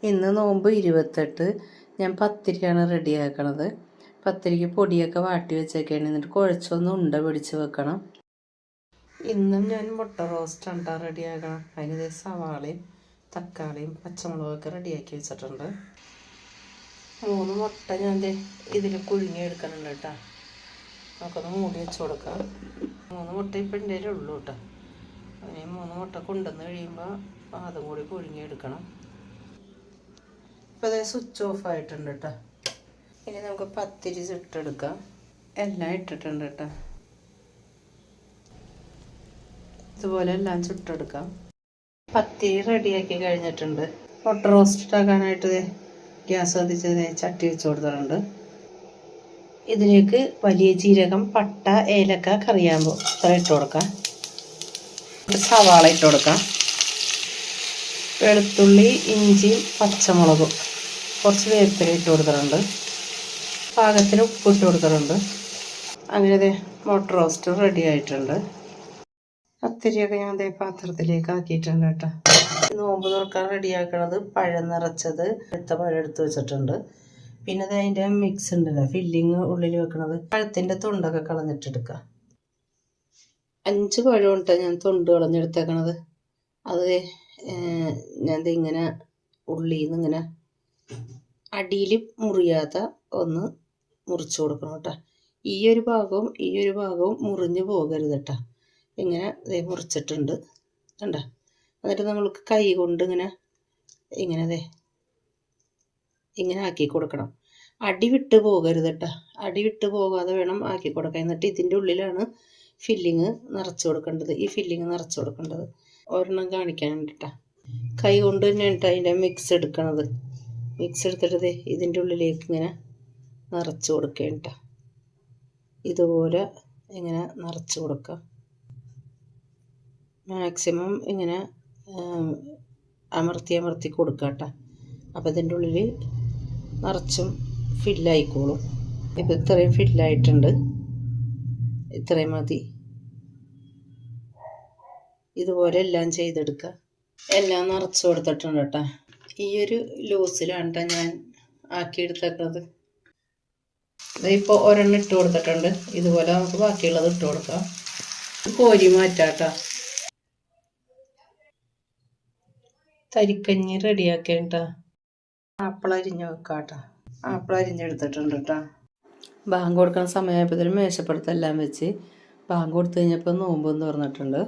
ഇന്ന് നോമ്പ് 28. ഞാൻ പത്തിരിയാണ് റെഡിയാക്കണത്. പത്തിരിക്ക് പൊടിയൊക്കെ വാട്ടി വെച്ചേക്കാണ്. എന്നിട്ട് കുഴച്ചൊന്ന് ഉണ്ട പിടിച്ച് വെക്കണം. ഇന്നും ഞാൻ മുട്ട റോസ്റ്റാണ് റെഡിയാക്കണം. അതിന് സവാളയും തക്കാളിയും പച്ചമുളകൊക്കെ റെഡിയാക്കി വെച്ചിട്ടുണ്ട്. 3 മുട്ട ഞാൻ ഇതിൽ പുഴുങ്ങിയെടുക്കണുണ്ട് കേട്ടോ. നമുക്കൊന്ന് മൂടി വെച്ച് കൊടുക്കാം. 3 മുട്ട ഇപ്പം എൻ്റെ ഉള്ളൂ കേട്ടോ. അതിന് 3 മുട്ട കൊണ്ടുവന്ന് കഴിയുമ്പോൾ അതും കൂടി പുഴുങ്ങിയെടുക്കണം. ഇപ്പോൾ അതേ സ്വിച്ച് ഓഫ് ആയിട്ടുണ്ട് കേട്ടോ. ഇനി നമുക്ക് പത്തിരി ചുട്ടെടുക്കാം. എല്ലാം ഇട്ടിട്ടുണ്ട് കേട്ടോ. ഇതുപോലെ എല്ലാം ചുട്ടെടുക്കാം. പത്തിരി റെഡിയാക്കി കഴിഞ്ഞിട്ടുണ്ട്. മുട്ട റോസ്റ്റ് ആക്കാനായിട്ട് ഗ്യാസ് കത്തിച്ച് ചട്ടി വെച്ച് കൊടുത്തിട്ടുണ്ട്. ഇതിലേക്ക് വലിയ ജീരകം, പട്ട, ഏലക്ക, കറിയാമ്പൂ ഇത്ര ഇട്ട് കൊടുക്കാം. സവാള ഇട്ട് കൊടുക്കാം. വെളുത്തുള്ളി, ഇഞ്ചി, പച്ചമുളകും കുറച്ച് വേപ്പില ഇട്ട് കൊടുത്തിട്ടുണ്ട്. പാകത്തിന് ഉപ്പിട്ട് കൊടുത്തിട്ടുണ്ട്. അങ്ങനെ മുട്ട റോസ്റ്റ് റെഡി ആയിട്ടുണ്ട്. പത്തിരിയൊക്കെ ഞാൻ പാത്രത്തിലേക്ക് ആക്കിയിട്ടുണ്ട് കേട്ടോ. നോമ്പ് തുറക്കാൻ റെഡിയാക്കണത് പഴം നിറച്ചത് എടുത്ത പഴം എടുത്ത് വെച്ചിട്ടുണ്ട്. പിന്നെ അതിൻ്റെ മിക്സ് ഉണ്ടല്ലോ, ഫില്ലിങ് ഉള്ളിൽ വെക്കണത്. പഴത്തിൻ്റെ തൊണ്ടൊക്കെ കളഞ്ഞിട്ടെടുക്കുക. 5 പഴം ഉണ്ട് ഞാൻ തൊണ്ട് കളഞ്ഞെടുത്തേക്കണത്. അത് ഞാൻ ഇങ്ങനെ ഉള്ളിൽ നിന്ന് ഇങ്ങനെ അടിയിൽ മുറിയാതെ ഒന്ന് മുറിച്ച് കൊടുക്കണം കേട്ടോ. ഈ ഒരു ഭാഗവും മുറിഞ്ഞ് പോകരുത് കേട്ടോ. ഇങ്ങനെ മുറിച്ചിട്ടുണ്ട് കണ്ടോ. എന്നിട്ട് നമ്മൾക്ക് കൈ കൊണ്ട് ഇങ്ങനെ ആക്കി കൊടുക്കണം. അടി വിട്ട് പോകരുത് കേട്ടോ. അടി വിട്ട് പോകാതെ വേണം ആക്കി കൊടുക്കാൻ. എന്നിട്ട് ഇതിൻ്റെ ഉള്ളിലാണ് ഫില്ലിങ് നിറച്ച് കൊടുക്കേണ്ടത്. ഈ ഫില്ലിങ് നിറച്ച് കൊടുക്കേണ്ടത് ഒരെണ്ണം കാണിക്കാനുണ്ട് കേട്ടോ. കൈ കൊണ്ട് തന്നെയാണ് അതിൻ്റെ മിക്സ് എടുക്കണത്. മിക്സ് എടുത്തിട്ട് ഇതിൻ്റെ ഉള്ളിലേക്ക് ഇങ്ങനെ നിറച്ച് കൊടുക്കേണ്ട. ഇതുപോലെ ഇങ്ങനെ നിറച്ച് കൊടുക്കുക. മാക്സിമം ഇങ്ങനെ അമർത്തി കൊടുക്കുക കേട്ടോ. അപ്പോൾ ഇതിൻ്റെ ഉള്ളിൽ നിറച്ചും ഫില്ലായിക്കോളും. ഇപ്പോൾ ഇത്രയും ഫില്ലായിട്ടുണ്ട്. ഇത്രയും മതി. ഇതുപോലെ എല്ലാം ചെയ്തെടുക്കുക. എല്ലാം നിറച്ച് കൊടുത്തിട്ടുണ്ട് കേട്ടോ. ഈ ഒരു ലൂസിലാണ് കേട്ടോ ഞാൻ ആക്കിയെടുത്തേക്കുന്നത്. ഇതിപ്പോൾ ഒരെണ്ണം ഇട്ട് കൊടുത്തിട്ടുണ്ട്. ഇതുപോലെ നമുക്ക് ബാക്കിയുള്ളത് ഇട്ട് കൊടുക്കാം. കോരി മാറ്റാം കേട്ടോ. തരിക്കഞ്ഞി റെഡിയാക്കേണ്ട. ആപ്പിൾ അരിഞ്ഞ് വെക്കാം കേട്ടോ. ആപ്പിൾ അരിഞ്ഞെടുത്തിട്ടുണ്ട് കേട്ടോ. ബാങ്ക് കൊടുക്കുന്ന സമയമായപ്പോഴത്തേനും മേശപ്പുറത്തെല്ലാം വെച്ച് ബാങ്ക് കൊടുത്തു കഴിഞ്ഞപ്പോൾ നോമ്പെന്ന് പറഞ്ഞിട്ടുണ്ട്.